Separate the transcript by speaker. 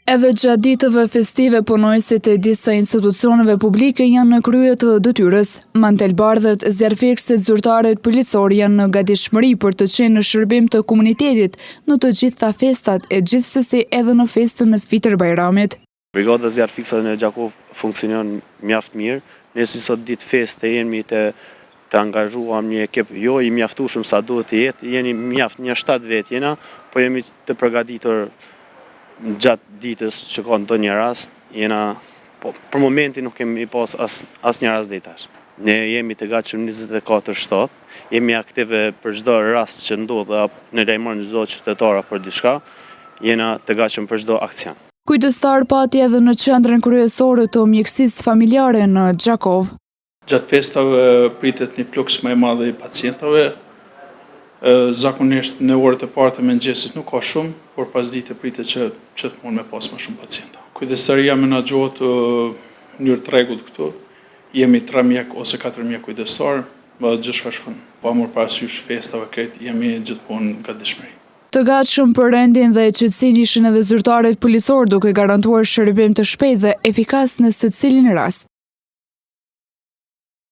Speaker 1: Edhe gjatë ditëve festive, punojësit e disa institucioneve publike janë në krye të detyrës. Mantelbardhët, zjarfikësit, zyrtarët, policorë janë në gatishmëri për të qenë në shërbim të komunitetit në të gjitha festat e gjithsesi edhe në festën e Fitër Bajramit.
Speaker 2: Brigada zjarfikësave në Gjakov funksionon mjaft mirë. Ne si sot ditë feste jemi të angazhuar një ekip jo i mjaftueshëm sa duhet të jetë, jeni mjaft një 7 vetë jena, po jemi të përgatitur gjatë ditës që ka ndonjë rast, po, për momentin nuk kemi pas asnjë rast deri tash. Ne jemi të gatshëm 24/7, jemi aktive për çdo rast që ndodh në lajmëron çdo qytetar për diçka, jena të gatshëm për çdo aksion.
Speaker 1: Kujdestar pati edhe në qendrën kryesore të mjekësisë familjare në Gjakov.
Speaker 3: Gjatë festave pritet një fluks më i madh i pacientëve. Zakonisht në orët e parë të mëngjesit nuk ka shumë, por pas dite pritet që të mund me pas më shumë pacienta. Kujdestaria menaxhohet në mënyrë të rregullt këtu. Jemi 3 mjek ose 4 mjek kujdestar, gjithçka shkon pa marrë parasysh festave këtë, jemi gjithmonë gatishmëri.
Speaker 1: Të gatshëm për rendin dhe qetësinë ishin edhe zyrtarët policor, duke garantuar shërbim të shpejtë dhe efikas në secilin rast.